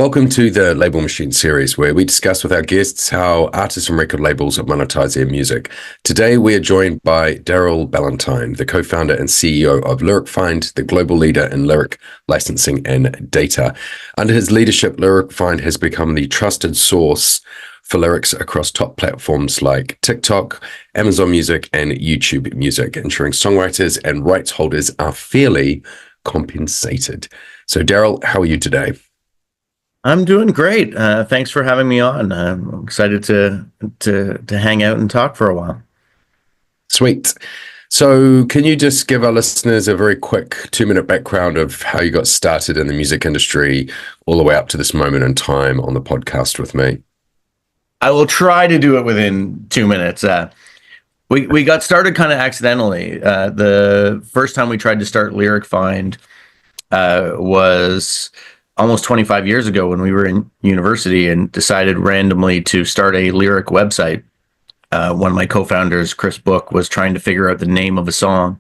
Welcome to the Label Machine series, where we discuss with our guests how artists and record labels monetize their music. Today, we are joined by Darryl Ballantyne, the co-founder and CEO of Lyric Find, the global leader in lyric licensing and data. Under his leadership, Lyric Find has become the trusted source for lyrics across top platforms like TikTok, Amazon Music, and YouTube Music, ensuring songwriters and rights holders are fairly compensated. So, Darryl, how are you today? I'm doing great. Thanks for having me on. I'm excited to hang out and talk for a while. Sweet. So can you just give our listeners a very quick 2-minute background of how you got started in the music industry all the way up to this moment in time on the podcast with me? I will try to do it within 2 minutes. We got started kind of accidentally. The first time we tried to start Lyric Find was almost 25 years ago when we were in university and decided randomly to start a lyric website. One of my co-founders, Chris Book, was trying to figure out the name of a song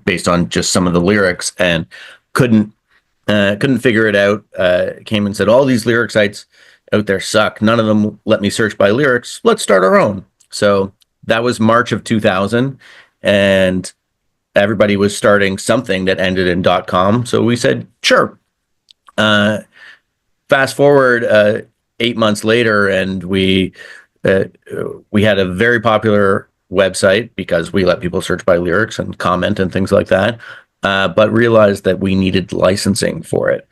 based on just some of the lyrics and couldn't figure it out. Came and said, all these lyric sites out there suck. None of them let me search by lyrics. Let's start our own. So that was March of 2000, and everybody was starting something that ended in .com. So we said, sure. Fast forward 8 months later, and we had a very popular website because we let people search by lyrics and comment and things like that, but realized that we needed licensing for it.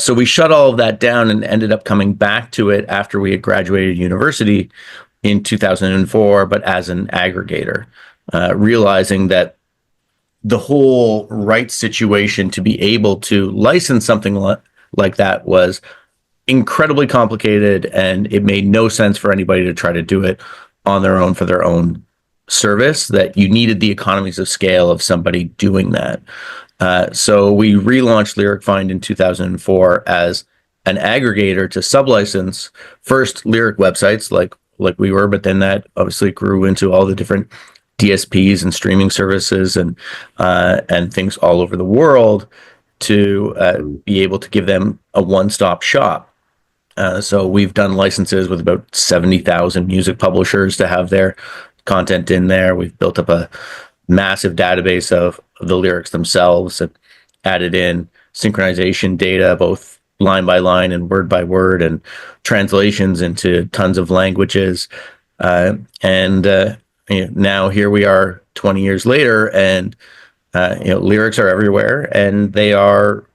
So we shut all of that down and ended up coming back to it after we had graduated university in 2004, but as an aggregator, realizing that the whole rights situation to be able to license something like that was incredibly complicated, and it made no sense for anybody to try to do it on their own for their own service, that you needed the economies of scale of somebody doing that. So we relaunched Lyric Find in 2004 as an aggregator to sublicense first lyric websites like we were, but then that obviously grew into all the different DSPs and streaming services and things all over the world to be able to give them a one-stop shop. So we've done licenses with about 70,000 music publishers to have their content in there. We've built up a massive database of the lyrics themselves and added in synchronization data, both line by line and word by word, and translations into tons of languages. Now here we are 20 years later, and lyrics are everywhere, and they are,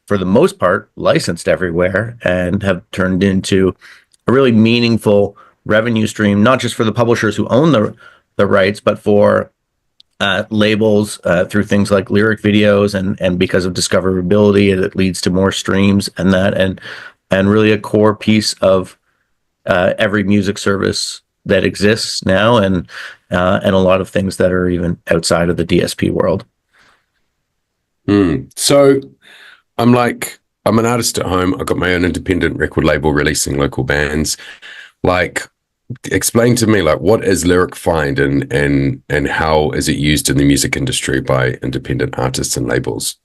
for the most part, licensed everywhere and have turned into a really meaningful revenue stream, not just for the publishers who own the rights, but for labels through things like lyric videos, and because of discoverability, it leads to more streams and really a core piece of every music service that exists now, and a lot of things that are even outside of the DSP world. So I'm an artist at home. I've got my own independent record label releasing local bands. Explain to me, what is Lyric Find and how is it used in the music industry by independent artists and labels?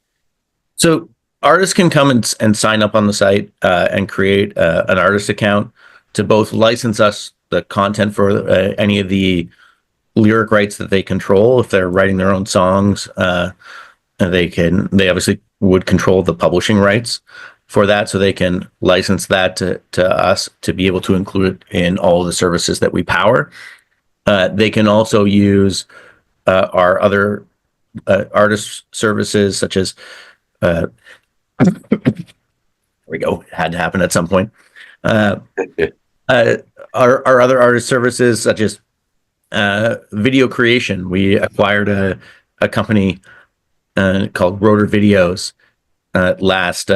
So artists can come and sign up on the site and create an artist account to both license us the content for any of the lyric rights that they control. If they're writing their own songs, they obviously would control the publishing rights for that, so they can license that to us to be able to include it in all the services that we power. They can also use our other artist services, such as there we go, it had to happen at some point. Our other artist services, such as video creation. We acquired a company called Rotor Videos last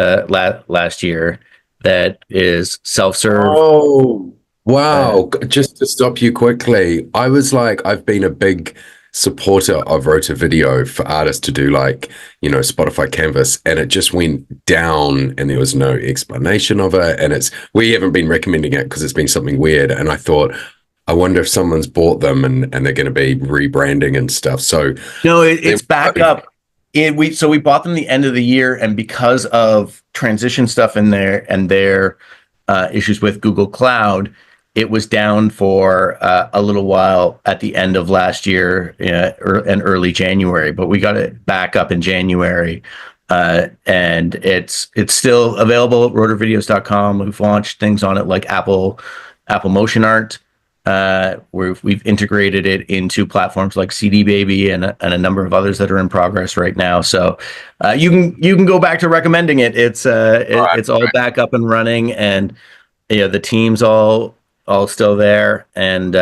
year that is self-serve. Oh, wow. Just to stop you quickly, I've been a big supporter of Rotor Video for artists to do Spotify Canvas, and it just went down and there was no explanation of it, and we haven't been recommending it because it's been something weird, and I thought, I wonder if someone's bought them and they're going to be rebranding and stuff. So no, it's back up. We bought them the end of the year, and because of transition stuff in there and their issues with Google Cloud, it was down for a little while at the end of last year and early January. But we got it back up in January, and it's still available at rotorvideos.com. We've launched things on it like Apple Motion Art. We've integrated it into platforms like CD Baby and a number of others that are in progress right now. So you can go back to recommending it. It's all back up and running, and the team's all still there, and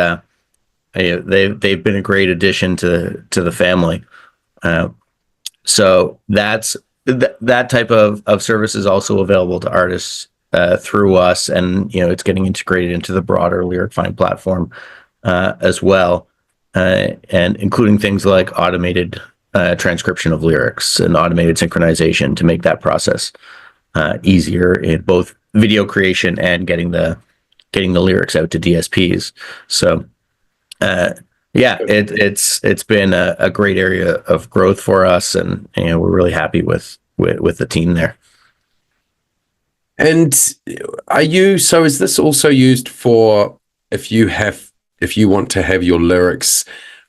they've been a great addition to the family. So that type of service is also available to artists through us, and it's getting integrated into the broader Lyric Find platform as well, and including things like automated transcription of lyrics and automated synchronization to make that process easier in both video creation and getting the lyrics out to DSPs. So it's been a great area of growth for us, and we're really happy with the team there. And is this also used for if you want to have your lyrics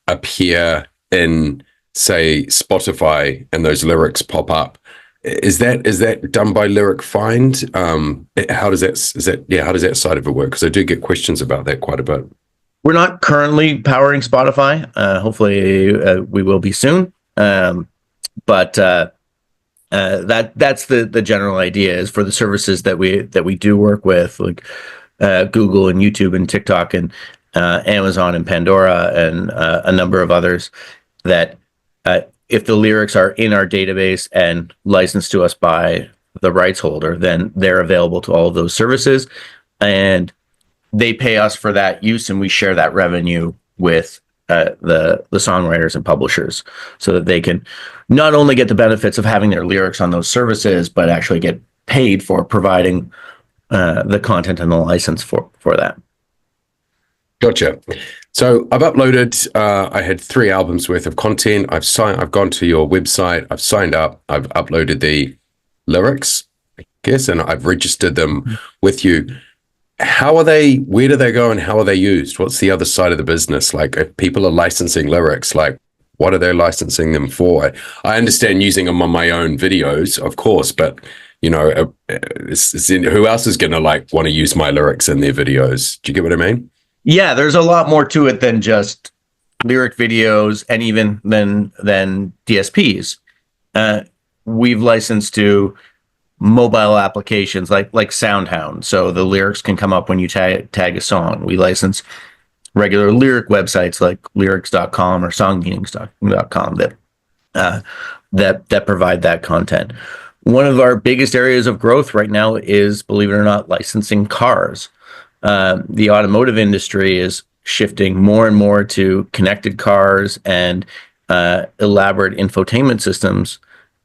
appear in, say, Spotify, and those lyrics pop up? Is that done by Lyric Find? How does that side of it work? Because I do get questions about that quite a bit. We're not currently powering Spotify. Hopefully, we will be soon. But that's the general idea, is for the services that we do work with, like Google and YouTube and TikTok and Amazon and Pandora and a number of others, that if the lyrics are in our database and licensed to us by the rights holder, then they're available to all of those services, and they pay us for that use, and we share that revenue with the songwriters and publishers, so that they can not only get the benefits of having their lyrics on those services, but actually get paid for providing the content and the license for that. Gotcha. So I've uploaded, I had 3 albums worth of content. I've gone to your website, I've signed up, I've uploaded the lyrics, I guess, and I've registered them with you. Where do they go, and how are they used? What's the other side of the business? Like, if people are licensing lyrics, like, what are they licensing them for? I understand using them on my own videos, of course, but who else is going to want to use my lyrics in their videos? Do you get what I mean? Yeah, there's a lot more to it than just lyric videos, and even than DSPs. We've licensed to mobile applications like SoundHound, so the lyrics can come up when you tag a song. We license regular lyric websites like lyrics.com or songmeanings.com that provide that content. One of our biggest areas of growth right now is, believe it or not, licensing cars. The automotive industry is shifting more and more to connected cars and elaborate infotainment systems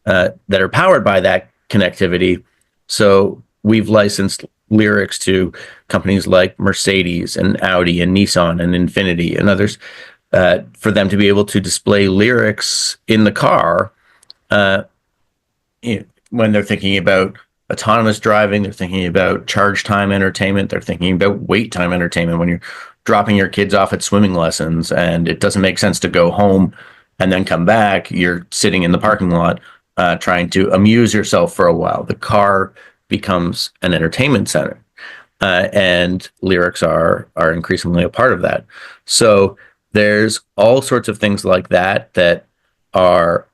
that are powered by that connectivity. So we've licensed lyrics to companies like Mercedes and Audi and Nissan and Infiniti and others, for them to be able to display lyrics in the car when they're thinking about autonomous driving, they're thinking about charge time entertainment, they're thinking about wait time entertainment when you're dropping your kids off at swimming lessons and it doesn't make sense to go home and then come back. You're sitting in the parking lot trying to amuse yourself for a while. The car becomes an entertainment center, and lyrics are increasingly a part of that. So there's all sorts of things like that are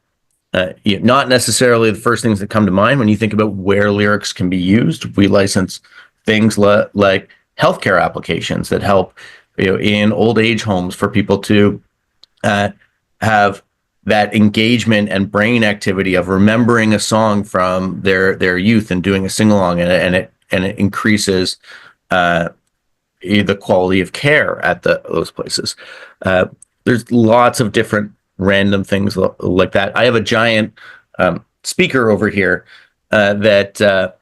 not necessarily the first things that come to mind when you think about where lyrics can be used. We license things like healthcare applications that help in old age homes for people to have that engagement and brain activity of remembering a song from their youth and doing a sing-along, and it increases the quality of care at those places. There's lots of different random things like that. I have a giant speaker over here that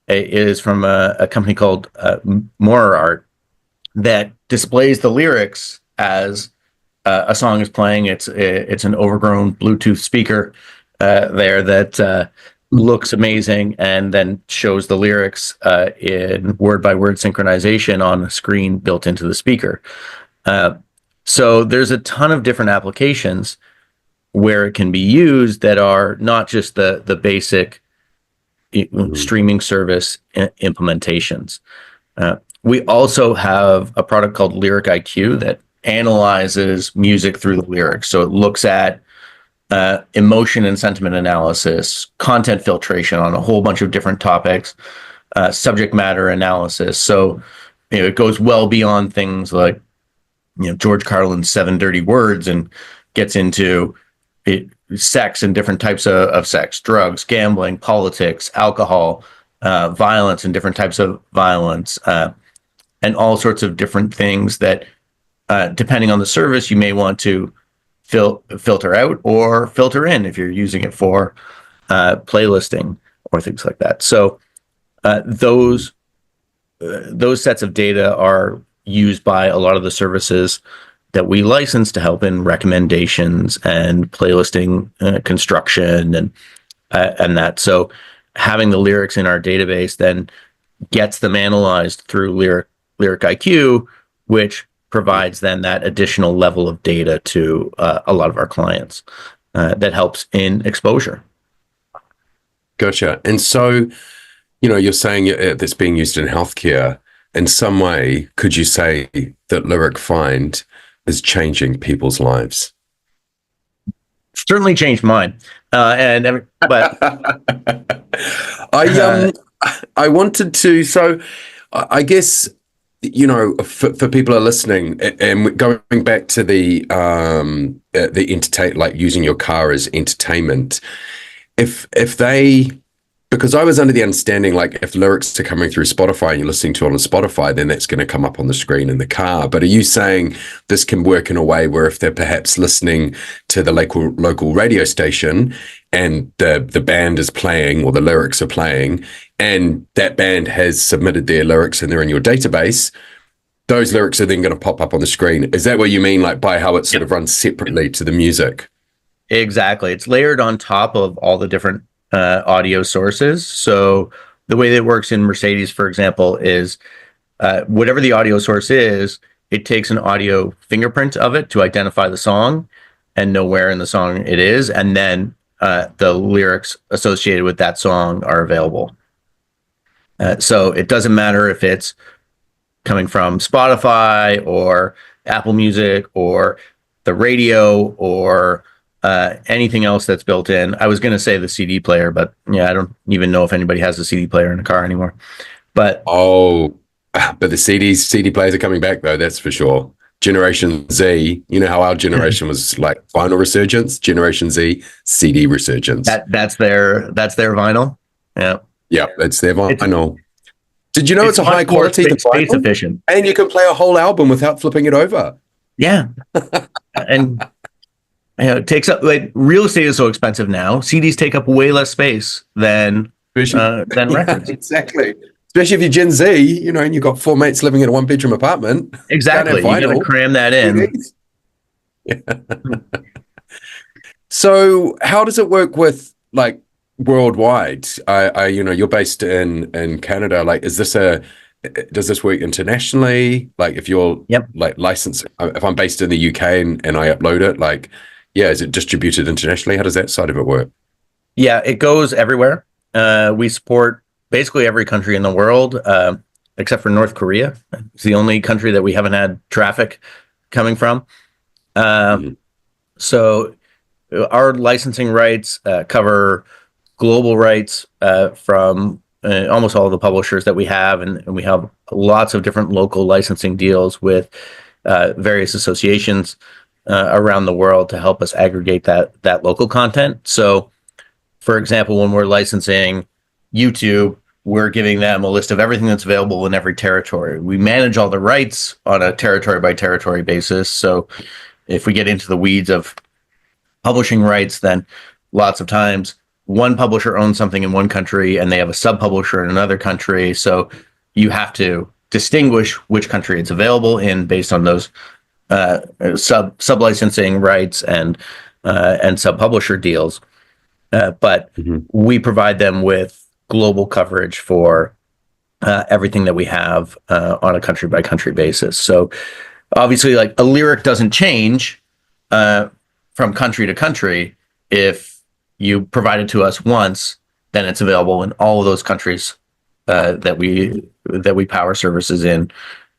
is from a company called More Art that displays the lyrics as a song is playing. It's an overgrown Bluetooth speaker, there that looks amazing and then shows the lyrics in word by word synchronization on a screen built into the speaker. So there's a ton of different applications where it can be used that are not just the basic streaming service implementations. We also have a product called Lyric IQ that analyzes music through the lyrics. So it looks at emotion and sentiment analysis, content filtration on a whole bunch of different topics, subject matter analysis. So it goes well beyond things like George Carlin's 7 Dirty Words and gets into sex and different types of sex, drugs, gambling, politics, alcohol, violence and different types of violence, and all sorts of different things that, depending on the service, you may want to filter out or filter in if you're using it for playlisting or things like that. So those sets of data are used by a lot of the services that we license to help in recommendations and playlisting construction and that. So having the lyrics in our database then gets them analyzed through Lyric IQ, which provides then that additional level of data to a lot of our clients that helps in exposure. Gotcha. And so, you're saying that's being used in healthcare. In some way, could you say that Lyric Find is changing people's lives? Certainly changed mine. But I wanted to, so I guess, for people who are listening and going back to the entertain, like using your car as entertainment, if they, because I was under the understanding, like if lyrics are coming through Spotify and you're listening to it on Spotify, then that's going to come up on the screen in the car. But are you saying this can work in a way where if they're perhaps listening to the local radio station and the band is playing or the lyrics are playing and that band has submitted their lyrics and they're in your database, those lyrics are then going to pop up on the screen? Is that what you mean, like by how it sort of runs separately to the music? Exactly. It's layered on top of all the different audio sources. So the way that it works in Mercedes, for example, is whatever the audio source is, it takes an audio fingerprint of it to identify the song and know where in the song it is. And then the lyrics associated with that song are available. So it doesn't matter if it's coming from Spotify or Apple Music or the radio or anything else that's built in. I was going to say the CD player, but I don't even know if anybody has a CD player in a car anymore. But the CD players are coming back though. That's for sure. Generation Z, how our generation was like vinyl resurgence. Generation Z, CD resurgence. That's their vinyl. Yeah, that's their vinyl. Did you know it's a high quality space efficient, and you can play a whole album without flipping it over? Yeah, and it takes up, like, real estate is so expensive now. CDs take up way less space than records. Exactly. Especially if you're Gen Z, and you've got 4 mates living in a 1-bedroom apartment. Exactly. You got to cram that in. So how does it work with like worldwide? You're based in Canada. Like, does this work internationally? Like if you're like licensed, if I'm based in the UK and I upload it, like, is it distributed internationally? How does that side of it work? Yeah, it goes everywhere. We support basically every country in the world, except for North Korea. It's the only country that we haven't had traffic coming from. So our licensing rights cover global rights from almost all of the publishers that we have, and we have lots of different local licensing deals with various associations around the world to help us aggregate that local content. So, for example, when we're licensing YouTube, we're giving them a list of everything that's available in every territory. We manage all the rights on a territory by territory basis. So if we get into the weeds of publishing rights, then lots of times one publisher owns something in one country and they have a sub-publisher in another country. So you have to distinguish which country it's available in based on those sub-licensing rights and sub-publisher deals. But Mhm. we provide them with global coverage for everything that we have on a country by country basis. So obviously, like a lyric doesn't change uh, from country to country. If you provide it to us once, then it's available in all of those countries that we power services in,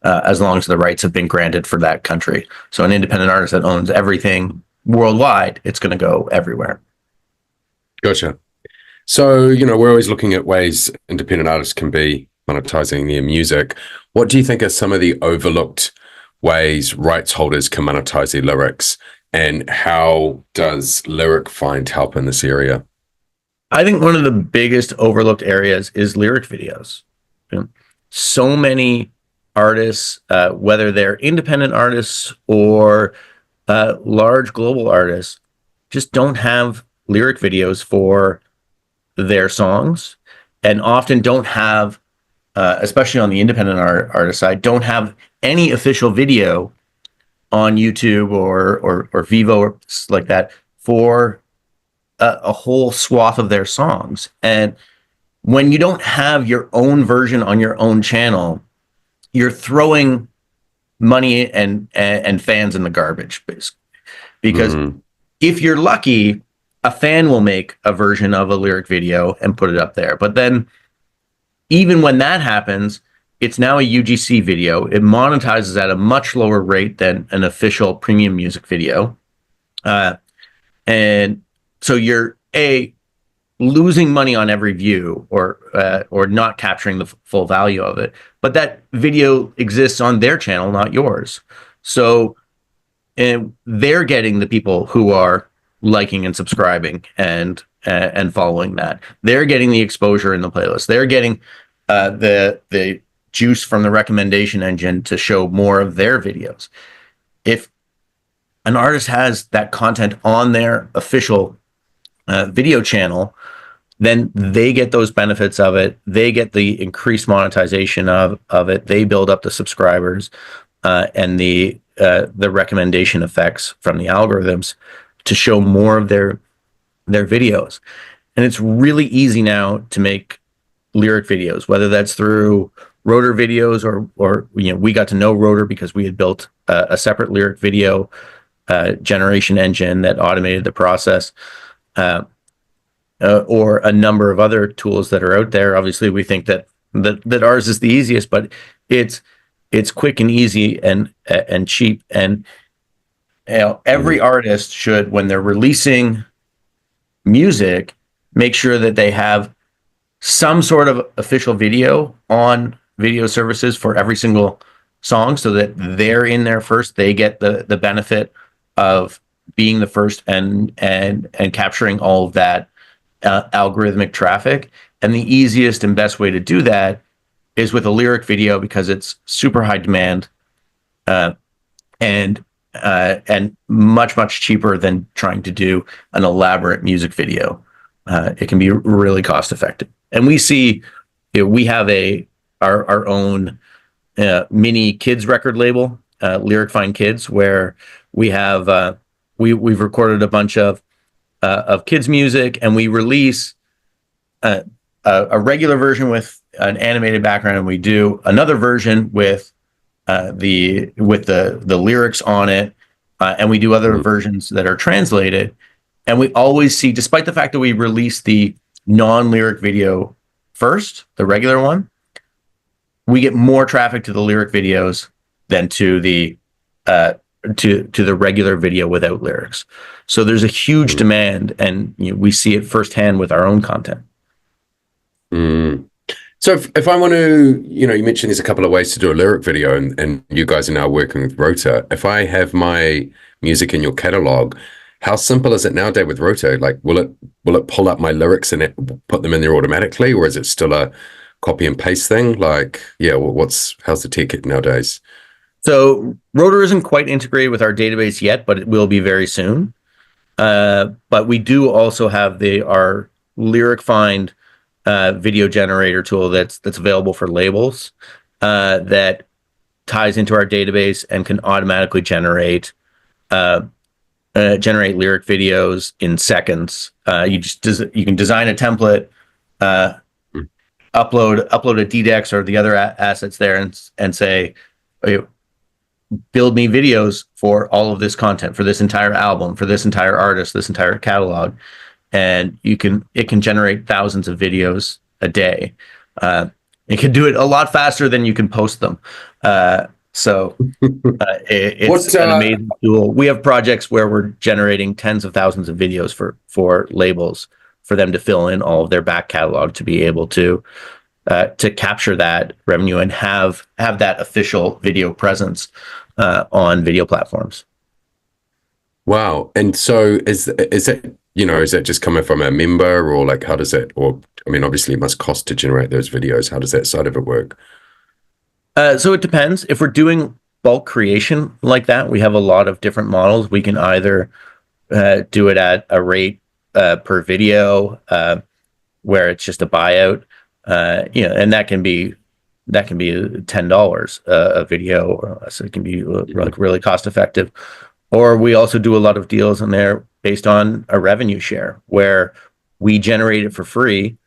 as long as the rights have been granted for that country. So an independent artist that owns everything worldwide, it's going to go everywhere. Gotcha. So, we're always looking at ways independent artists can be monetizing their music. What do you think are some of the overlooked ways rights holders can monetize their lyrics? And how does Lyric Find help in this area? I think one of the biggest overlooked areas is lyric videos. You know, so many artists, whether they're independent artists or large global artists, just don't have lyric videos for their songs, and often don't have, especially on the independent artist side, don't have any official video on YouTube or Vivo or like that for a whole swath of their songs. And when you don't have your own version on your own channel, you're throwing money and fans in the garbage, basically. Because Mm, if you're lucky, a fan will make a version of a lyric video and put it up there. But then, even when that happens, it's now a UGC video. It monetizes at a much lower rate than an official premium music video. Uh, and so you're losing money on every view, or not capturing the full value of it. But that video exists on their channel, not yours. So, and they're getting the people who are liking and subscribing and following that. They're getting the exposure in the playlist. They're getting the juice from the recommendation engine to show more of their videos. If an artist has that content on their official video channel, then they get those benefits of it. They get the increased monetization of it. They build up the subscribers and the recommendation effects from the algorithms to show more of their videos. And it's really easy now to make lyric videos, whether that's through Rotor videos, or we got to know Rotor because we had built a separate lyric video generation engine that automated the process. Or a number of other tools that are out there. Obviously, we think that ours is the easiest, but it's quick and easy and cheap. And every mm, artist should, when they're releasing music, make sure that they have some sort of official video on video services for every single song, so that they're in there first. They get the benefit of being the first and capturing all of that algorithmic traffic. And the easiest and best way to do that is with a lyric video, because it's super high demand uh, and much cheaper than trying to do an elaborate music video. It can be really cost effective. And we see, we have our own mini kids record label, Lyric Find Kids, where we have we've recorded a bunch of kids music, and we release a regular version with an animated background, and we do another version with the lyrics on it, and we do other mm. versions that are translated. And we always see, despite the fact that we release the non-lyric video first, the regular one, we get more traffic to the lyric videos than to the to the regular video without lyrics. So there's a huge Mm. demand, and we see it firsthand with our own content. Mm. So if I want to, you mentioned there's a couple of ways to do a lyric video, and you guys are now working with Rota. If I have my music in your catalog, how simple is it nowadays with Rota? Like, will it pull up my lyrics and put them in there automatically, or is it still a copy and paste thing? Like, yeah, how's the tech nowadays? So Rotor isn't quite integrated with our database yet, but it will be very soon. But we do also have our Lyric Find video generator tool that's available for labels, that ties into our database and can automatically generate generate lyric videos in seconds. You can design a template, Mm. upload a DDEX or the other assets there, and say, build me videos for all of this content, for this entire album, for this entire artist, this entire catalog, and it can generate thousands of videos a day. It can do it a lot faster than you can post them. So it's What an amazing tool. We have projects where we're generating tens of thousands of videos for labels, for them to fill in all of their back catalog, to be able to capture that revenue and have that official video presence on video platforms. Wow. And so is it, is that just coming from a member, or like, how does it, or, I mean, obviously it must cost to generate those videos. How does that side of it work? So it depends. If we're doing bulk creation like that, we have a lot of different models. We can either do it at a rate per video, where it's just a buyout, and that can be $10 a video, so it can be like really cost effective. Or we also do a lot of deals in there based on a revenue share, where we generate it for free,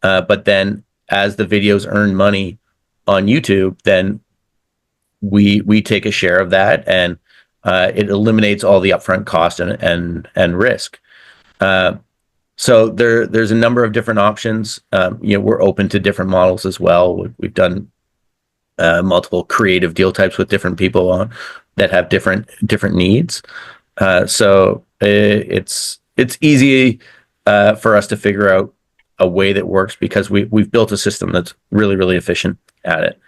but then as the videos earn money on YouTube, then we take a share of that, and it eliminates all the upfront cost and risk. So there's a number of different options. We're open to different models as well. We've done multiple creative deal types with different people on that have different needs. So it's easy for us to figure out a way that works, because we've built a system that's really, really efficient at it.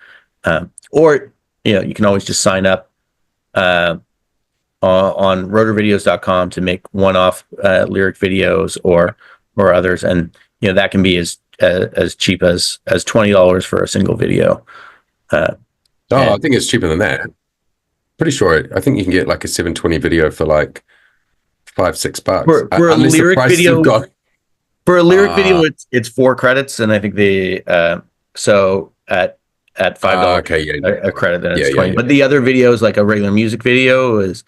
Or you can always just sign up on rotorvideos.com to make one-off lyric videos or others, and that can be as cheap as $20 for a single video. I think it's cheaper than that. Pretty sure. I think you can get like a 720 video for like $5-6 for a unless lyric the prices video. have gone. For a lyric video, it's 4 credits, and I think so at $5 okay, a credit, then it's Yeah, 20. yeah. But the other videos, like a regular music video, is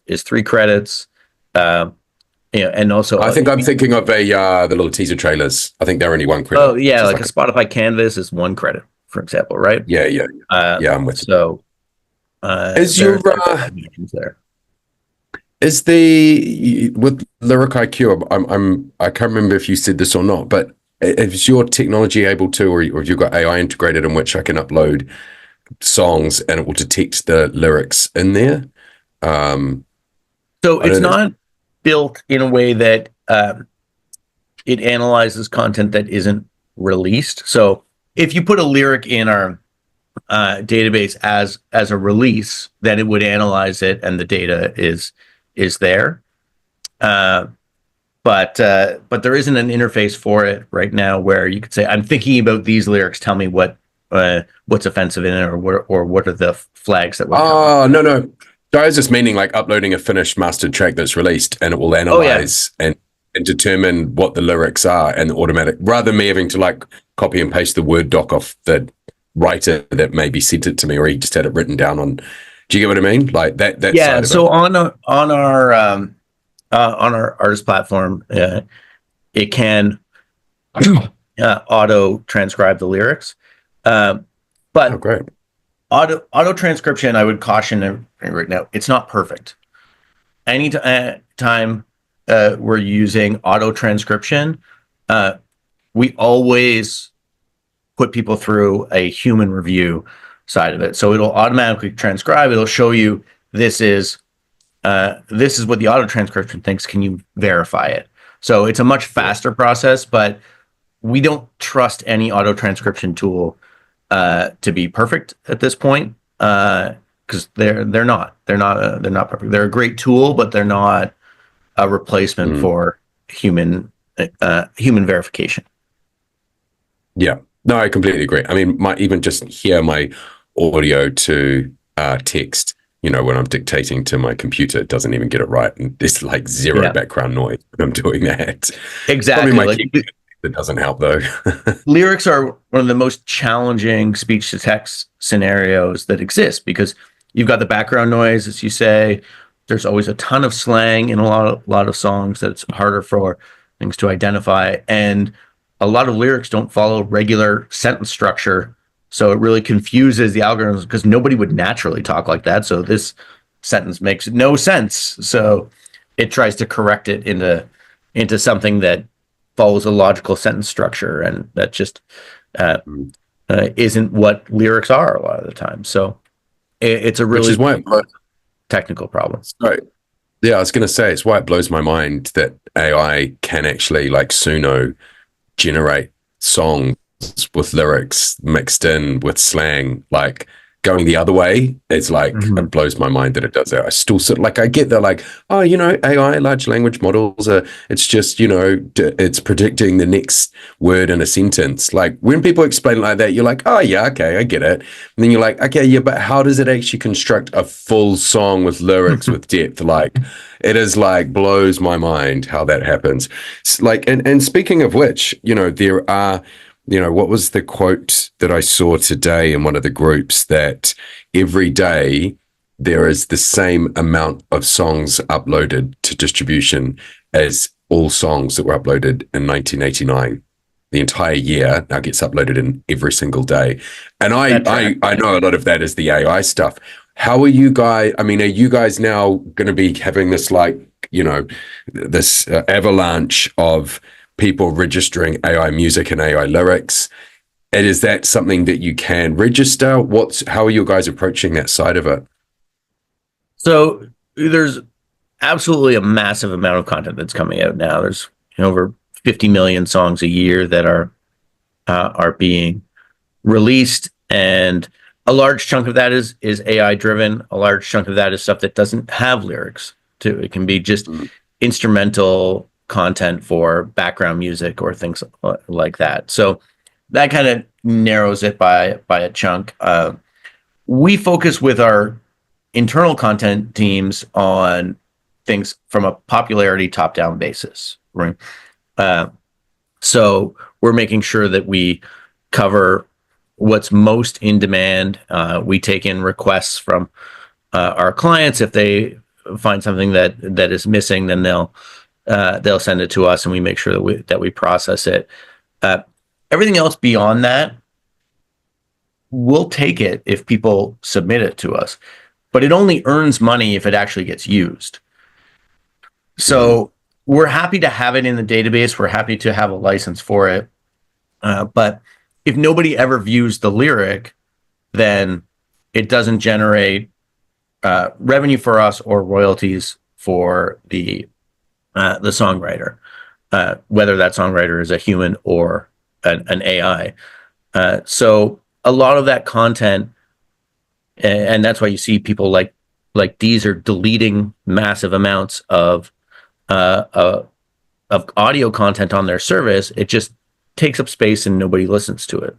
3 credits. And also I think I'm thinking of the little teaser trailers. I think they're only 1 credit. oh yeah, like a Spotify Canvas is 1 credit, for example, right? Yeah. Yeah, I'm with you. So Is your there? Is with Lyric IQ? I can't remember if you said this or not, but is your technology able to, or have you got AI integrated in which I can upload songs and it will detect the lyrics in there? So it's not built in a way that it analyzes content that isn't released. So if you put a lyric in our database as a release, then it would analyze it, and the data is there. But there isn't an interface for it right now where you could say, I'm thinking about these lyrics, tell me what's offensive in it, or what are the flags that would come up. No. So I was just meaning like uploading a finished mastered track that's released, and it will analyze and determine what the lyrics are, and automatic, rather than me having to like copy and paste the Word doc off the writer that maybe sent it to me, or he just had it written down on. Do you get what I mean? Like that. Yeah. Side of So it. on our artist platform, it can auto transcribe the lyrics, but Great. auto transcription, I would caution right now, it's not perfect. Any time we're using auto transcription, we always put people through a human review side of it. So it'll automatically transcribe. It'll show you this is what the auto transcription thinks. Can you verify it? So it's a much faster process, but we don't trust any auto transcription tool to be perfect at this point, because they're not perfect. They're a great tool, but they're not a replacement for human verification. Yeah. No, I completely agree. I mean, even just hear my audio to text, when I'm dictating to my computer, it doesn't even get it right. And there's like zero background noise when I'm doing that. Exactly. Probably my keyboard that doesn't help though. Lyrics are one of the most challenging speech to text scenarios that exist, because you've got the background noise, as you say, There's always a ton of slang in a lot of songs that it's harder for things to identify, and a lot of lyrics don't follow regular sentence structure, so it really confuses the algorithms because nobody would naturally talk like that. So this sentence makes no sense. So it tries to correct it into something that follows a logical sentence structure, and that just uh, Mm. isn't what lyrics are a lot of the time. So it's a Which really is why technical problem. so, yeah, I was going to say it's why it blows my mind that AI can actually like Suno generate songs with lyrics mixed in with slang, like going the other way. It's like Mm-hmm. it blows my mind that it does that. I still sit like I get that, like, oh, you know, AI, large language models are, it's just, you know, it's predicting the next word in a sentence. Like when people explain it like that, you're like, oh yeah, okay, I get it. And then you're like, okay, yeah, but how does it actually construct a full song with lyrics with depth? Like it is like blows my mind how that happens. Like, and speaking of which, you know, there are, you know, what was the quote that I saw today in one of the groups that every day there is the same amount of songs uploaded to distribution as all songs that were uploaded in 1989. The entire year now gets uploaded in every single day. And That track. I know a lot of that is the AI stuff. How are you guys? I mean, are you guys now going to be having this like, you know, this avalanche of people registering AI music and AI lyrics? And is that something that you can register? How are you guys approaching that side of it? So there's absolutely a massive amount of content that's coming out now. There's over 50 million songs a year that are being released, and a large chunk of that is AI driven. A large chunk of that is stuff that doesn't have lyrics too. It can be just Mm. instrumental content for background music or things like that. So that kind of narrows it by a chunk. We focus with our internal content teams on things from a popularity top down basis, right? Uh, so we're making sure that we cover what's most in demand. We take in requests from our clients. If they find something that is missing, then they'll send it to us, and we make sure that we process it. Uh, Everything else beyond that, we'll take it if people submit it to us, but it only earns money if it actually gets used. Mm. So we're happy to have it in the database. We're happy to have a license for it. But if nobody ever views the lyric, then it doesn't generate revenue for us or royalties for the songwriter, whether that songwriter is a human or an AI. So a lot of that content, and that's why you see people like these are deleting massive amounts uh, uh, of audio content on their service. It just takes up space and nobody listens to it.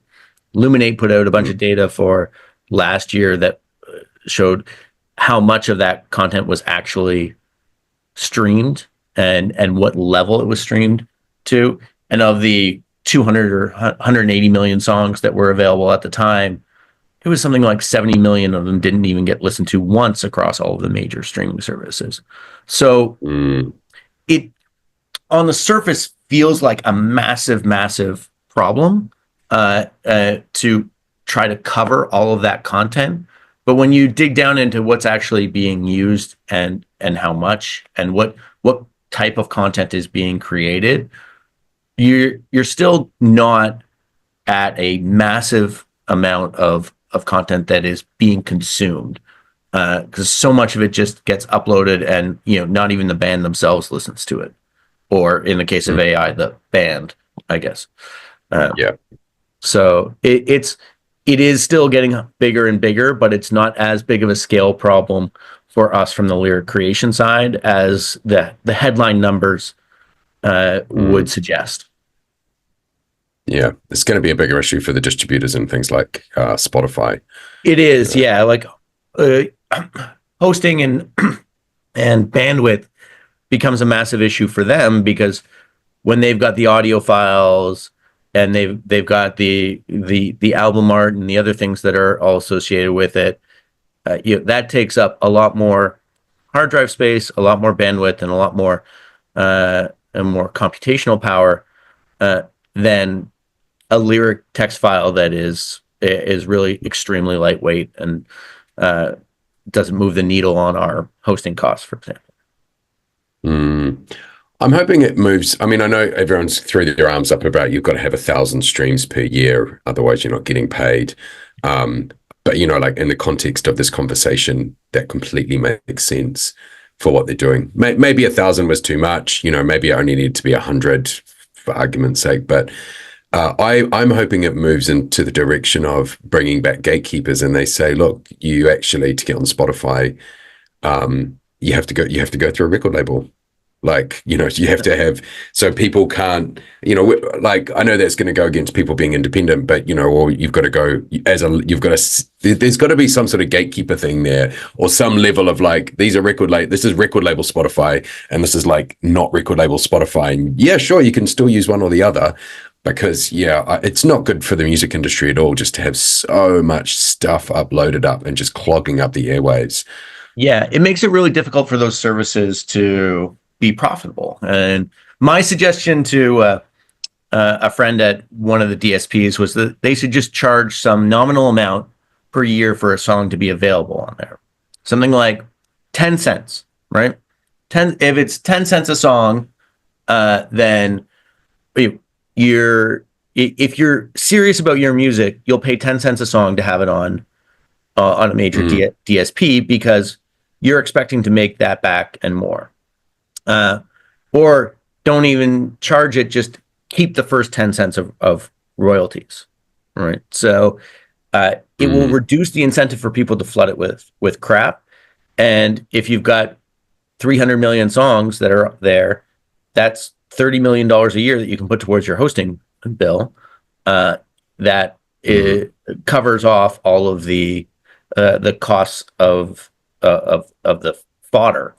Luminate put out a bunch Mm. of data for last year that showed how much of that content was actually streamed and what level it was streamed to. And of the 200 or 180 million songs that were available at the time, it was something like 70 million of them didn't even get listened to once across all of the major streaming services. So Mm. it on the surface feels like a massive, massive problem to try to cover all of that content. But when you dig down into what's actually being used and how much and what type of content is being created, you're still not at a massive amount of content that is being consumed, because so much of it just gets uploaded and not even the band themselves listens to it, or in the case of Mm. AI, the band, I guess. Uh, Yeah. so it is still getting bigger and bigger, but it's not as big of a scale problem for us from the lyric creation side as the headline numbers would Mm. suggest. Yeah. It's going to be a bigger issue for the distributors and things like Spotify. It is, yeah, like uh, hosting and bandwidth becomes a massive issue for them, because when they've got the audio files and they've got the album art and the other things that are all associated with it, that takes up a lot more hard drive space, a lot more bandwidth, and a lot more and more computational power than a lyric text file that is really extremely lightweight and doesn't move the needle on our hosting costs, for example. I'm hoping it moves. I mean, I know everyone's threw their arms up about you've got to have 1,000 streams per year, otherwise you're not getting paid. But like in the context of this conversation, that completely makes sense for what they're doing. Maybe 1,000 was too much. Maybe it only needed to be 100 for argument's sake. But I'm hoping it moves into the direction of bringing back gatekeepers, and they say, look, you actually, to get on Spotify, you have to go through a record label. You have to have, so people can't, I know that's going to go against people being independent, but, or you've got to go there's got to be some sort of gatekeeper thing there, or some level of this is record label Spotify, and this is not record label Spotify. And yeah, sure, you can still use one or the other, because it's not good for the music industry at all, just to have so much stuff uploaded up and just clogging up the airwaves. Yeah, it makes it really difficult for those services to be profitable. And my suggestion to a friend at one of the DSPs was that they should just charge some nominal amount per year for a song to be available on there. Something like 10 cents, right? If it's 10 cents a song, then if you're serious about your music, you'll pay 10 cents a song to have it on a major DSP, because you're expecting to make that back and more. Or don't even charge it, just keep the first 10 cents of royalties, right? So it will reduce the incentive for people to flood it with crap. And if you've got 300 million songs that are there, that's $30 million a year that you can put towards your hosting bill. That it covers off all of the costs of the fodder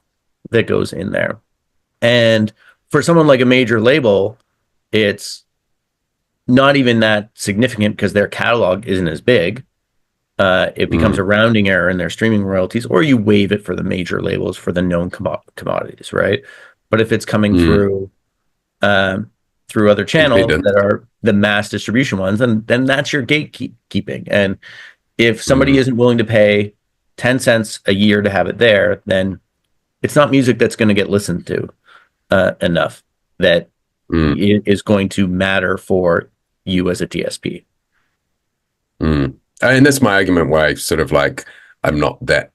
that goes in there. And for someone like a major label, it's not even that significant because their catalog isn't as big. It becomes a rounding error in their streaming royalties, or you waive it for the major labels for the known commodities, right? But if it's coming through other channels that are the mass distribution ones, then that's your gatekeeping. And if somebody isn't willing to pay 10 cents a year to have it there, then it's not music that's going to get listened to enough that is going to matter for you as a DSP. And that's my argument why I sort of I'm not that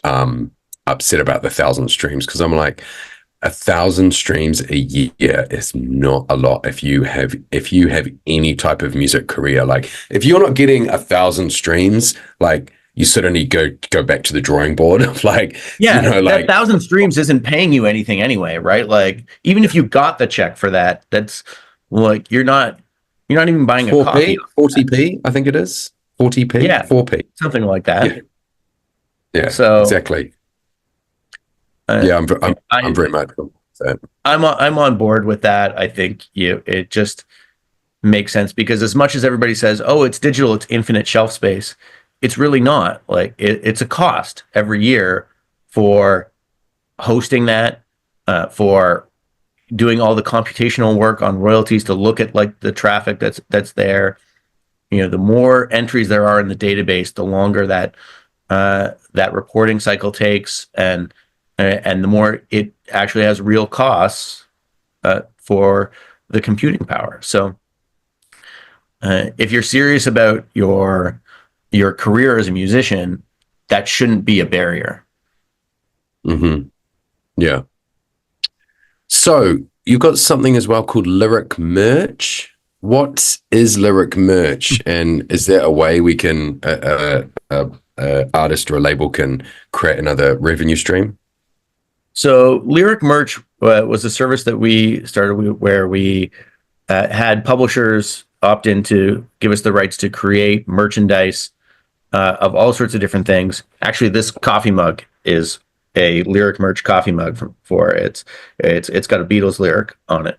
upset about the 1,000 streams, because I'm 1,000 streams a year is not a lot if you have any type of music career. If you're not getting 1,000 streams, you suddenly go back to the drawing board of that 1,000 streams isn't paying you anything anyway, right? Even if you got the check for that, that's you're not even buying a coffee. 40p, I think it is 40p. Yeah, 4p, something like that. Yeah, so exactly. I'm very much on that. I'm on board with that. I think it just makes sense, because as much as everybody says, oh, it's digital, it's infinite shelf space, it's really not. It's a cost every year for hosting that, for doing all the computational work on royalties to look at the traffic that's there. The more entries there are in the database, the longer that reporting cycle takes, and the more it actually has real costs for the computing power. So if you're serious about your career as a musician, that shouldn't be a barrier. Yeah. So you've got something as well called lyric merch. What is lyric merch, and is there a way we can artist or a label can create another revenue stream? So lyric merch was a service that we started where we had publishers opt in to give us the rights to create merchandise of all sorts of different things. Actually, this coffee mug is a lyric merch coffee mug for it's got a Beatles lyric on it.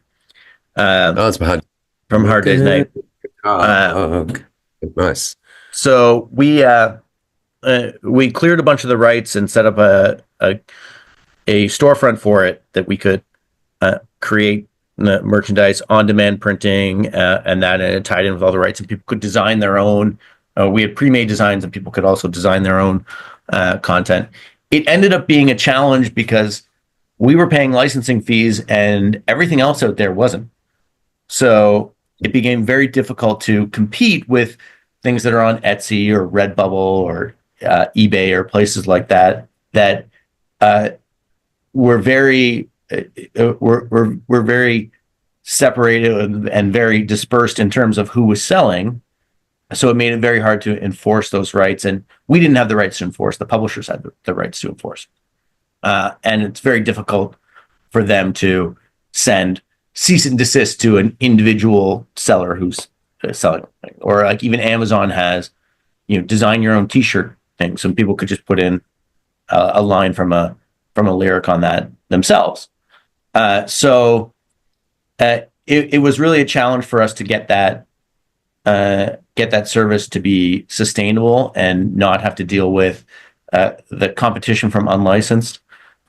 It's behind from Hard Day's Night. Nice. So we cleared a bunch of the rights and set up a a storefront for it that we could create merchandise, on-demand printing, and that it tied in with all the rights, and people could design their own. We had pre-made designs, and people could also design their own content. It ended up being a challenge because we were paying licensing fees, and everything else out there wasn't. So it became very difficult to compete with things that are on Etsy or Redbubble or eBay or places like that that were very we're very separated and very dispersed in terms of who was selling. So it made it very hard to enforce those rights, and we didn't have the rights to enforce. The publishers had the rights to enforce, and it's very difficult for them to send cease and desist to an individual seller who's selling, or like even Amazon has, design your own T-shirt thing, so people could just put in a line from a lyric on that themselves. So it was really a challenge for us to get that service to be sustainable and not have to deal with the competition from unlicensed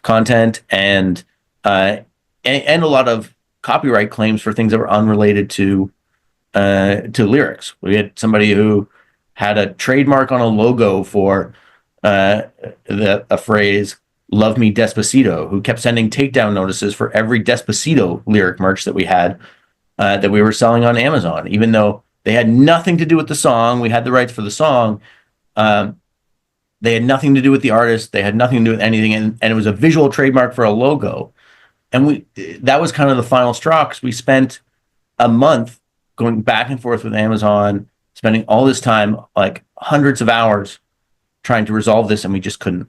content and a lot of copyright claims for things that were unrelated to lyrics. We had somebody who had a trademark on a logo for a phrase "Love Me Despacito," who kept sending takedown notices for every Despacito lyric merch that we had that we were selling on Amazon, even though they had nothing to do with the song. We had the rights for the song. They had nothing to do with the artist. They had nothing to do with anything, and it was a visual trademark for a logo. And that was kind of the final straw, because we spent a month going back and forth with Amazon, spending all this time, like hundreds of hours, trying to resolve this, and we just couldn't.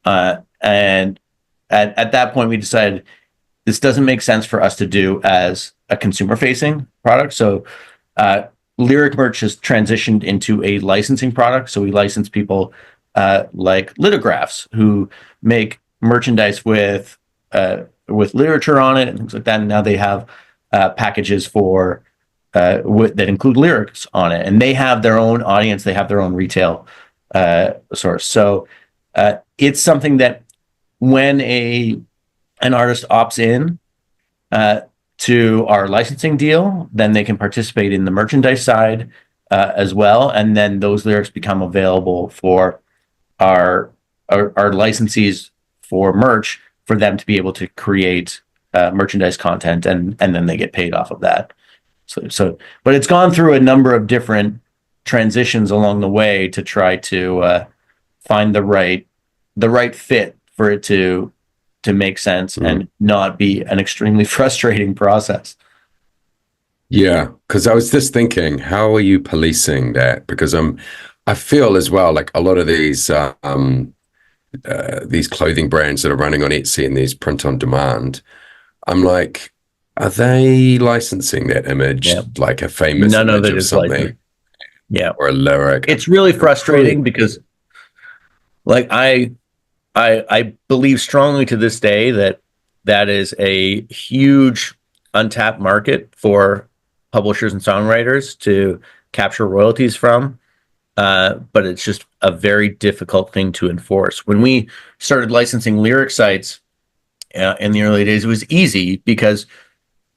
And at that point, we decided this doesn't make sense for us to do as a consumer-facing product. So Lyric Merch has transitioned into a licensing product. So we license people like lithographs who make merchandise with literature on it and things like that. And now they have packages for that include lyrics on it, and they have their own audience. They have their own retail source. So it's something that when an artist opts in to our licensing deal, then they can participate in the merchandise side as well, and then those lyrics become available for our licensees for merch, for them to be able to create merchandise content, and then they get paid off of that. But it's gone through a number of different transitions along the way to try to find the right fit for it to make sense and not be an extremely frustrating process. Yeah, because I was just thinking, how are you policing that? Because I feel as well like a lot of these clothing brands that are running on Etsy and these print on demand, I'm like, are they licensing that image, like a famous image of something? Licensed. Yeah, or a lyric. It's really frustrating because, like, I believe strongly to this day that is a huge untapped market for publishers and songwriters to capture royalties from. But it's just a very difficult thing to enforce. When we started licensing lyric sites in the early days, it was easy because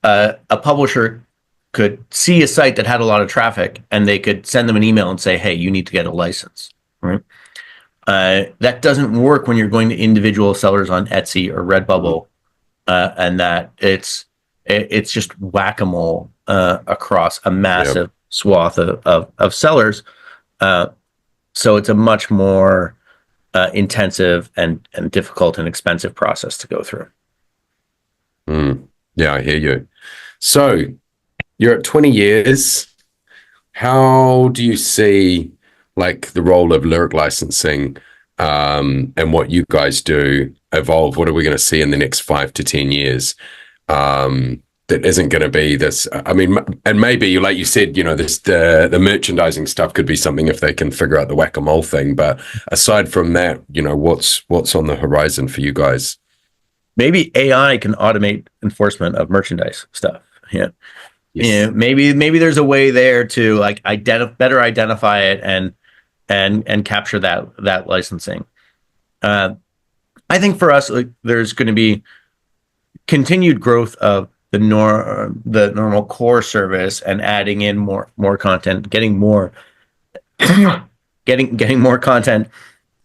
a publisher could see a site that had a lot of traffic, and they could send them an email and say, "Hey, you need to get a license." Right? That doesn't work when you're going to individual sellers on Etsy or Redbubble, and that it's just whack-a-mole across a massive swath of sellers. So it's a much more intensive and difficult and expensive process to go through. Yeah, I hear you. So you're at 20 years. How do you see like the role of lyric licensing and what you guys do evolve? What are we going to see in the next 5 to 10 years? That isn't going to be this. I mean, and maybe, like you said, this the merchandising stuff could be something if they can figure out the whack-a-mole thing. But aside from that, what's on the horizon for you guys? Maybe AI can automate enforcement of merchandise stuff. Yeah. Yes. Maybe there's a way there to like better identify it and capture that licensing. I think for us, like, there's going to be continued growth of the normal core service and adding in more content, getting more getting more content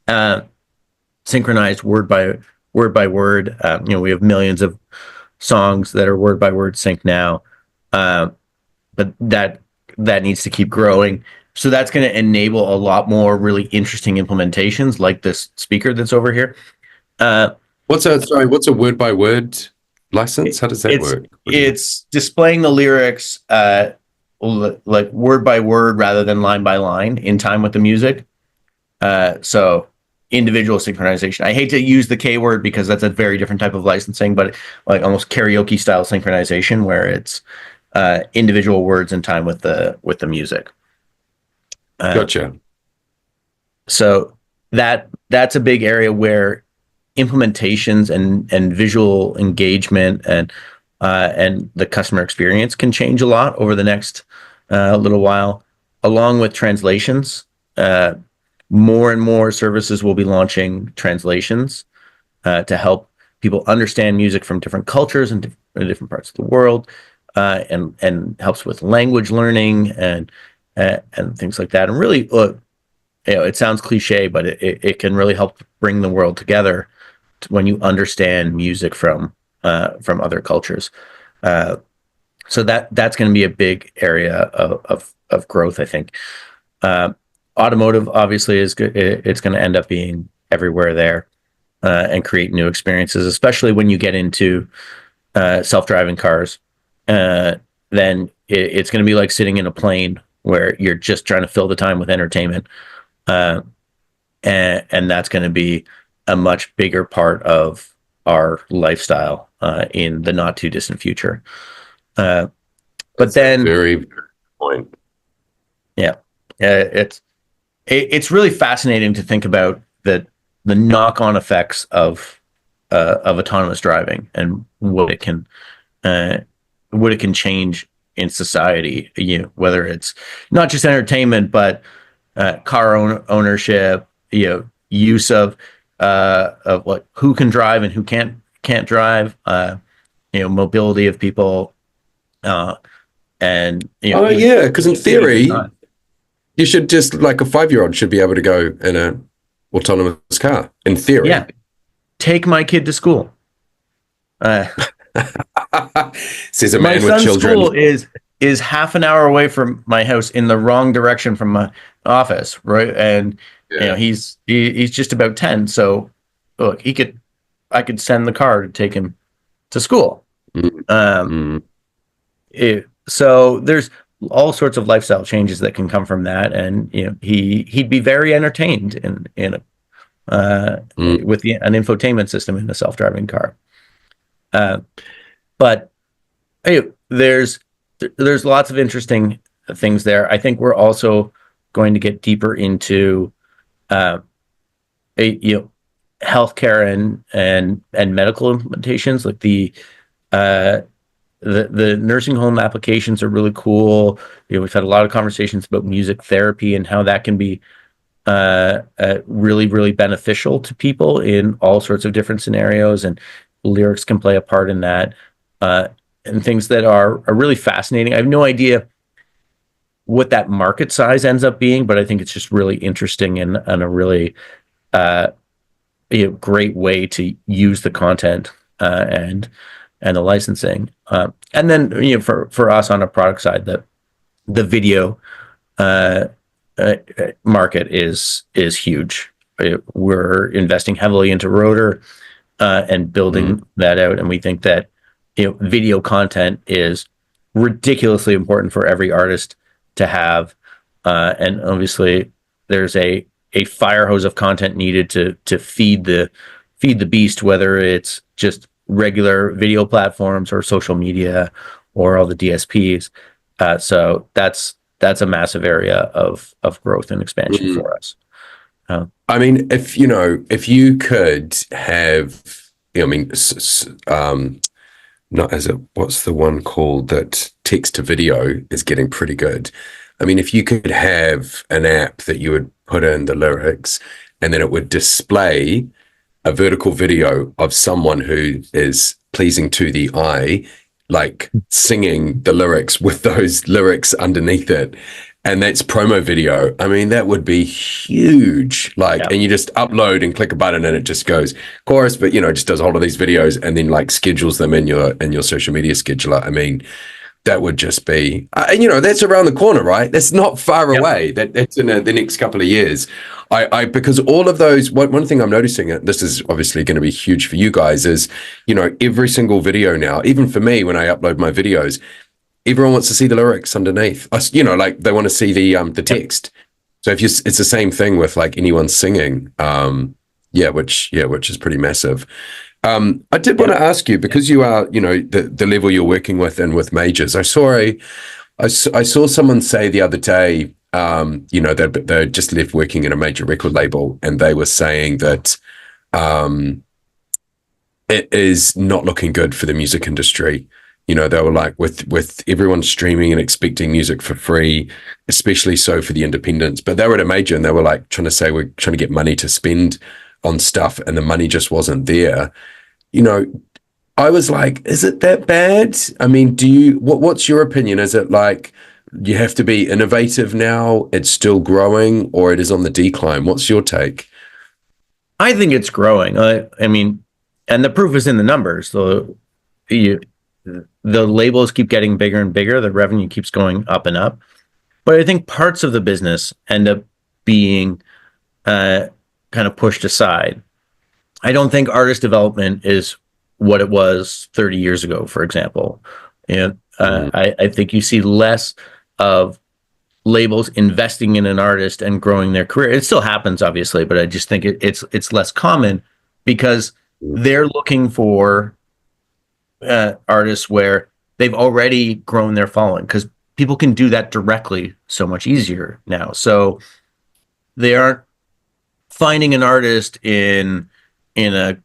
uh, synchronized word by word. We have millions of songs that are word by word sync now, uh, but that needs to keep growing. So that's going to enable a lot more really interesting implementations, like this speaker that's over here. Uh, What's a word by word license? How does that it's work? What do you? it's displaying the lyrics like word by word rather than line by line in time with the music. So individual synchronization. I hate to use the K word because that's a very different type of licensing, but like almost karaoke style synchronization where it's individual words in time with the music. Uh, Gotcha. so that's a big area where implementations and visual engagement and the customer experience can change a lot over the next little while, along with translations. Uh, More and more services will be launching translations to help people understand music from different cultures and different parts of the world, and helps with language learning and things like that. And really, it sounds cliche, but it can really help bring the world together when you understand music from other cultures. Uh, so that's going to be a big area of growth, I think. Uh, Automotive obviously is good. It's going to end up being everywhere there and create new experiences, especially when you get into self-driving cars. Then it's going to be like sitting in a plane where you're just trying to fill the time with entertainment, uh, and that's going to be a much bigger part of our lifestyle in the not too distant future. Uh, but That's a then, very, very good point. yeah, it's really fascinating to think about the knock on effects of autonomous driving and uh, what it can change in society. Whether it's not just entertainment, but ownership, use of what who can drive and who can't drive, mobility of people, and Oh yeah, because in even theory, you should just like a 5-year-old should be able to go in a autonomous car. In yeah, theory. take my kid to school. Uh, Says a my man with son's children. school is half an hour away from my house in the wrong direction from my office, right? And Yeah. he's just about 10, so look, I could send the car to take him to school. Mm, Um, mm, so there's all sorts of lifestyle changes that can come from that, and he'd be very entertained uh, mm. with an infotainment system in a self-driving car. Uh, but hey, there's lots of interesting things there. I think we're also going to get deeper into uh, a, you know healthcare and medical implementations, like uh, the nursing home applications are really cool. We've had a lot of conversations about music therapy and how that can be really, really beneficial to people in all sorts of different scenarios, and lyrics can play a part in that, uh, and things that are really fascinating. I have no idea what that market size ends up being, but I think it's just really interesting and a really uh, great way to use the content and the licensing. And then for us on a product side, the video uh, market is huge. We're investing heavily into Rotor and Mm. building that out, and we think that video content is ridiculously important for every artist to have, and obviously there's a fire hose of content needed to feed the beast, whether it's just regular video platforms or social media or all the DSPs. So that's a massive area of growth and expansion Mm. for us. Uh, I mean, if you could have, I mean, not as a, what's the one called that text to video is getting pretty good. I mean, if you could have an app that you would put in the lyrics and then it would display a vertical video of someone who is pleasing to the eye, like singing the lyrics with those lyrics underneath it, and that's promo video. I mean, that would be huge. Like, Yeah. and you just upload and click a button and it just goes chorus, but it just does all of these videos and then like schedules them in your social media scheduler. I mean, that would just be, that's around the corner, right? That's not far Yeah. away. That's in the next couple of years. Because all of those, one thing I'm noticing, this is obviously going to be huge for you guys, is, every single video now, even for me, when I upload my videos, everyone wants to see the lyrics underneath. Like they want to see the text. So it's the same thing with like anyone singing. Which is pretty massive. I did want to ask you, because you are, the level you're working with and with majors. I saw someone say the other day, they just left working in a major record label, and they were saying that it is not looking good for the music industry. They were like, with everyone streaming and expecting music for free, especially so for the independents. But they were at a major and they were like trying to say, we're trying to get money to spend on stuff, and the money just wasn't there. I was like, is it that bad? I mean, what's your opinion? Is it like you have to be innovative now, it's still growing, or it is on the decline? What's your take? I think it's growing. I mean, and the proof is in the numbers. The labels keep getting bigger and bigger. The revenue keeps going up and up. But I think parts of the business end up being kind of pushed aside. I don't think artist development is what it was 30 years ago, for example. And I think you see less of labels investing in an artist and growing their career. It still happens, obviously, but I just think it's less common because they're looking for artists where they've already grown their following, because people can do that directly so much easier now. So they aren't finding an artist in a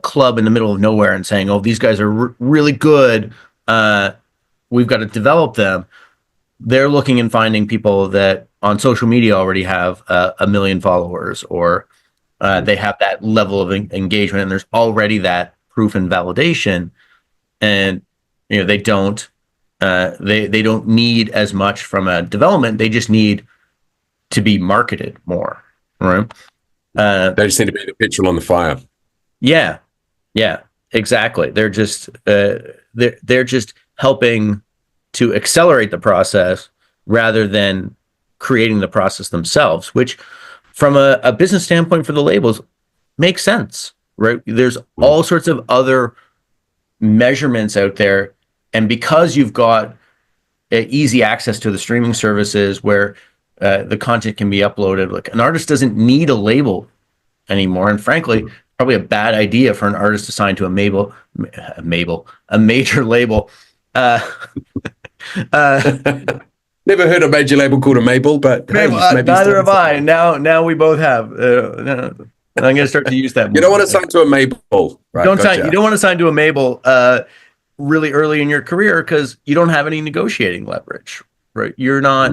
club in the middle of nowhere and saying, "Oh, these guys are really good. We've got to develop them." They're looking and finding people that on social media already have 1 million followers, or they have that level of engagement, and there's already that proof and validation. And they don't need as much from a development. They just need to be marketed more, right? They just need to be the petrol on the fire. Yeah, exactly. They're just they're just helping to accelerate the process rather than creating the process themselves, which from a business standpoint for the labels makes sense, right? There's all sorts of other measurements out there, and because you've got easy access to the streaming services where the content can be uploaded, like an artist doesn't need a label anymore. And frankly, probably a bad idea for an artist to sign to a major label. Never heard a major label called a Mabel, but maybe neither have I. Now we both have. I'm going to start to use that. You don't want to sign to a Mabel, right? You don't want to sign to a Mabel really early in your career, because you don't have any negotiating leverage, right? You're not,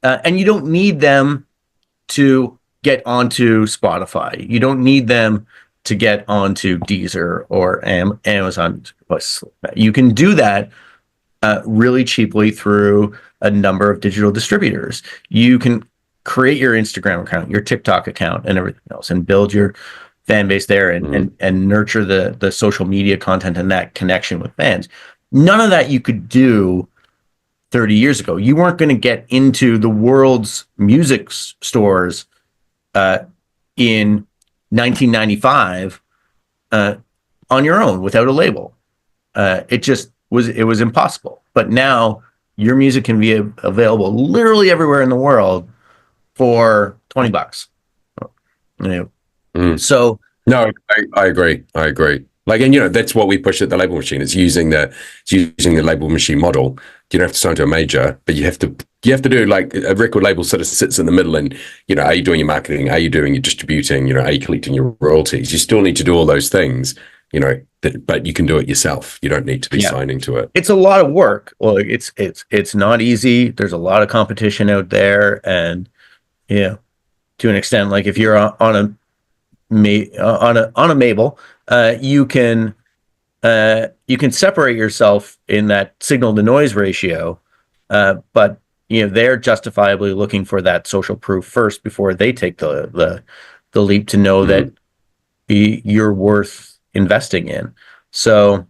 and you don't need them to get onto Spotify. You don't need them to get onto Deezer or Amazon. You can do that really cheaply through a number of digital distributors. You can create your Instagram account, your TikTok account, and everything else, and build your fan base there, and nurture the social media content and that connection with fans. None of that you could do 30 years ago. You weren't going to get into the world's music stores in 1995 on your own without a label. It was impossible. But now your music can be available literally everywhere in the world for $20. So no, I agree. Like, and that's what we push at the label machine. It's using the label machine model. You don't have to sign to a major, but you have to do, like, a record label sort of sits in the middle, and are you doing your marketing? Are you doing your distributing? Are you collecting your royalties? You still need to do all those things, but you can do it yourself. You don't need to be signing to it. It's a lot of work. Well, it's not easy. There's a lot of competition out there, and to an extent, like if you're on a on a Mabel, you can separate yourself in that signal to noise ratio, but they're justifiably looking for that social proof first before they take the leap to know that you're worth investing in. So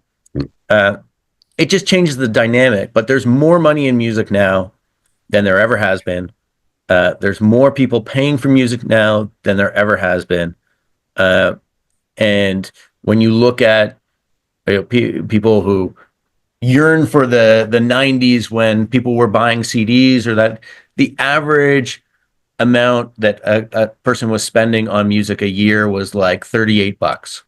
it just changes the dynamic. But there's more money in music now than there ever has been. There's more people paying for music now than there ever has been. And when you look at people who yearn for the 90s when people were buying CDs, or that the average amount that a person was spending on music a year was like $38,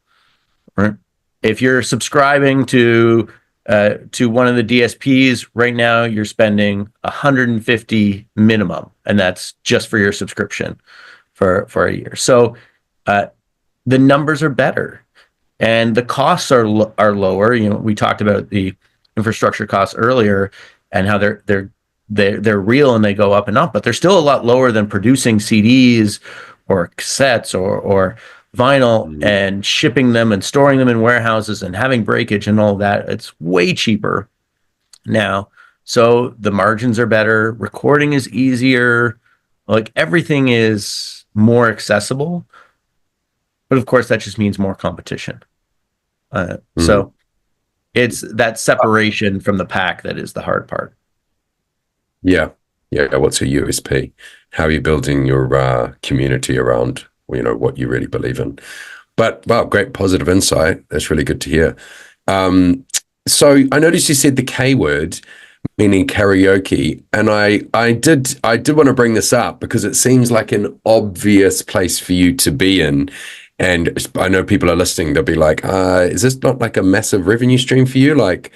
right? If you're subscribing to one of the DSPs right now, you're spending $150 minimum, and that's just for your subscription for a year. So the numbers are better, and the costs are lower. We talked about the infrastructure costs earlier, and how they're real and they go up and up, but they're still a lot lower than producing CDs or cassettes or vinyl and shipping them and storing them in warehouses and having breakage and all that. It's way cheaper now. So the margins are better. Recording is easier. Like, everything is more accessible. But of course, that just means more competition. So it's that separation from the pack that is the hard part. Yeah. What's your USP? How are you building your community around what you really believe in? But wow, great positive insight. That's really good to hear. So I noticed you said the K word, meaning karaoke, and I did want to bring this up because it seems like an obvious place for you to be in. And I know people are listening, they'll be like, is this not like a massive revenue stream for you? Like,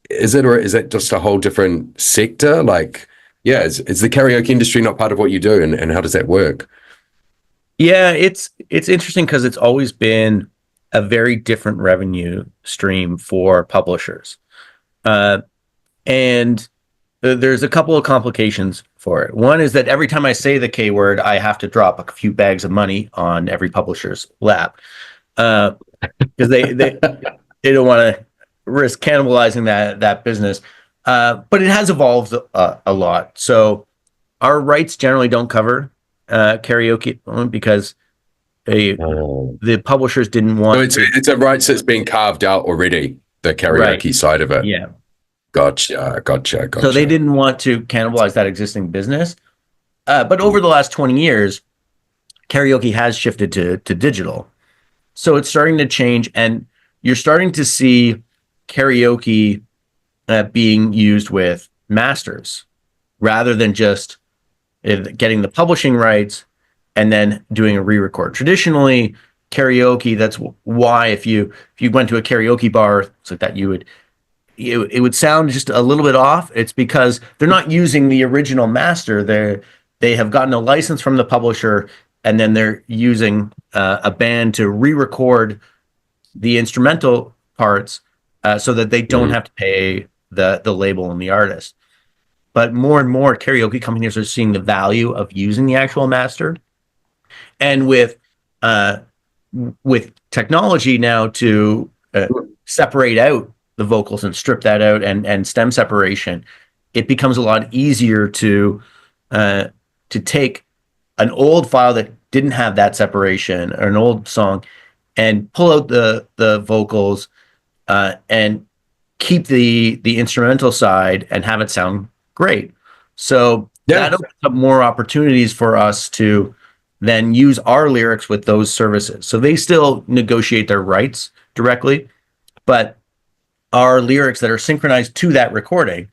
is it, or is it just a whole different sector? Like, yeah, is the karaoke industry not part of what you do, and how does that work? Yeah, it's interesting because it's always been a very different revenue stream for publishers. And there's a couple of complications for it. One is that every time I say the K word, I have to drop a few bags of money on every publisher's lap, because they don't want to risk cannibalizing that business. But it has evolved a lot. So our rights generally don't cover karaoke because the publishers didn't want. So it's a rights that's been carved out already, the karaoke side of it. Yeah. Gotcha. So they didn't want to cannibalize that existing business. But over the last 20 years, karaoke has shifted to digital. So it's starting to change, and you're starting to see karaoke being used with masters rather than just getting the publishing rights and then doing a re-record. Traditionally, karaoke, that's why if you went to a karaoke bar, it's like that, it would sound just a little bit off. It's because they're not using the original master. They have gotten a license from the publisher, and then they're using a band to re-record the instrumental parts so that they don't have to pay the label and the artist. But more and more karaoke companies are seeing the value of using the actual master, and with technology now to separate out the vocals and strip that out and stem separation, it becomes a lot easier to take an old file that didn't have that separation, or an old song, and pull out the vocals and keep the instrumental side and have it sound great. So that opens up more opportunities for us to then use our lyrics with those services. So they still negotiate their rights directly, but our lyrics that are synchronized to that recording,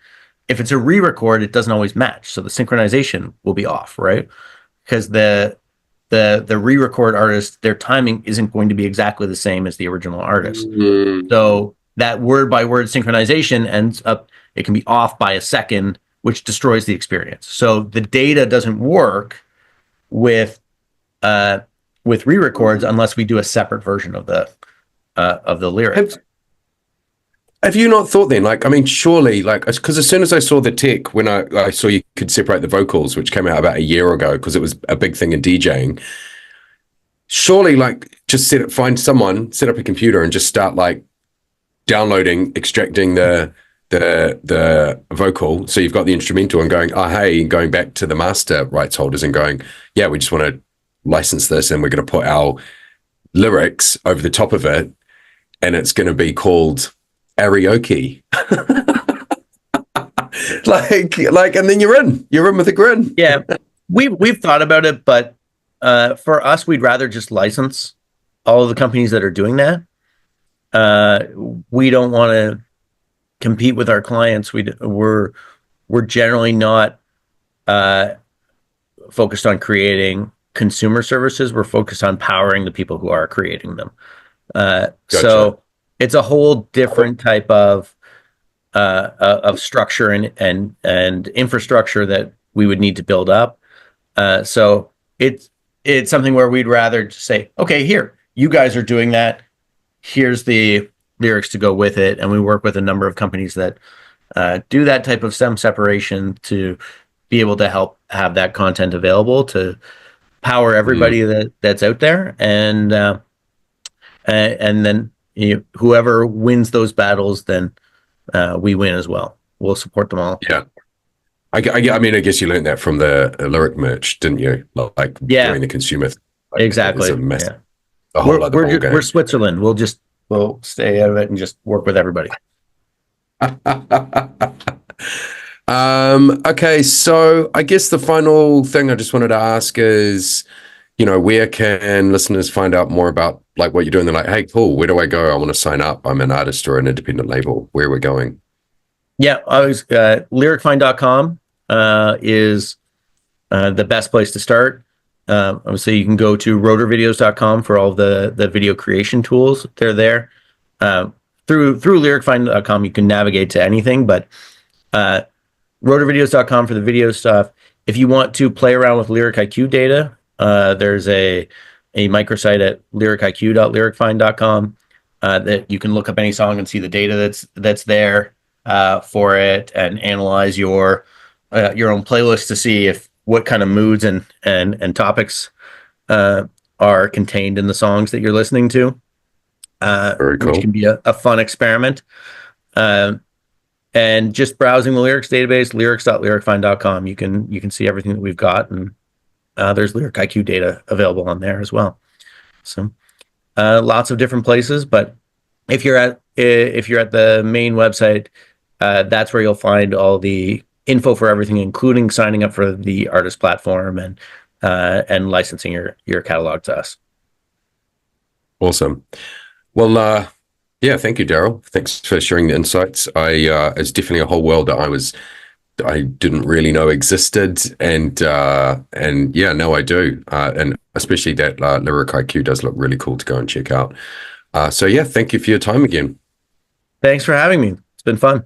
if it's a re-record, it doesn't always match. So the synchronization will be off, right? Because the re-record artist, their timing isn't going to be exactly the same as the original artist. So that word by word synchronization ends up, it can be off by a second, which destroys the experience. So the data doesn't work with re-records unless we do a separate version of the lyrics. Have you not thought then, like, I mean, surely, like, because as soon as I saw the tech, when I saw you could separate the vocals, which came out about a year ago, because it was a big thing in DJing, surely, like, just find someone, set up a computer, and just start like downloading, extracting the vocal. So you've got the instrumental and going, oh hey, going back to the master rights holders and going, yeah, we just want to license this, and we're going to put our lyrics over the top of it, and it's going to be called karaoke. And then you're in with a grin. Yeah, we've thought about it, but for us, we'd rather just license all of the companies that are doing that. We don't want to compete with our clients. We're generally not focused on creating consumer services. We're focused on powering the people who are creating them. Gotcha. So it's a whole different type of structure and infrastructure that we would need to build up. So it's something where we'd rather just say, okay, here, you guys are doing that. Here's the lyrics to go with it. And we work with a number of companies that do that type of STEM separation to be able to help have that content available to power everybody that's out there. And then whoever wins those battles, then we win as well. We'll support them all. Yeah. I mean, I guess you learned that from the lyric merch, didn't you? Like doing the consumer thing. Like, exactly. We're Switzerland. We'll stay out of it and just work with everybody. Okay, so I guess the final thing I just wanted to ask is, where can listeners find out more about like what you're doing? They're like, hey, cool, where do I go? I want to sign up. I'm an artist or an independent label. Where are we going? Yeah, lyricfind.com is the best place to start. Obviously, you can go to rotorvideos.com for all the video creation tools. They're there. Through lyricfind.com, you can navigate to anything, but rotorvideos.com for the video stuff. If you want to play around with Lyric IQ data, there's a microsite at lyriciq.lyricfind.com that you can look up any song and see the data that's there for it, and analyze your own playlist to see what kind of moods and topics are contained in the songs that you're listening to. Very cool. Which can be a fun experiment. And just browsing the lyrics database, lyrics.lyricfind.com, you can see everything that we've got, and there's Lyric IQ data available on there as well. So lots of different places, but if you're at the main website, that's where you'll find all the info for everything, including signing up for the artist platform and licensing your catalog to us. Awesome. Well, yeah, thank you, Darryl. Thanks for sharing the insights. It's definitely a whole world that I didn't really know existed, and yeah, now I do, and especially that Lyric IQ does look really cool to go and check out. So yeah, thank you for your time again. Thanks for having me. It's been fun.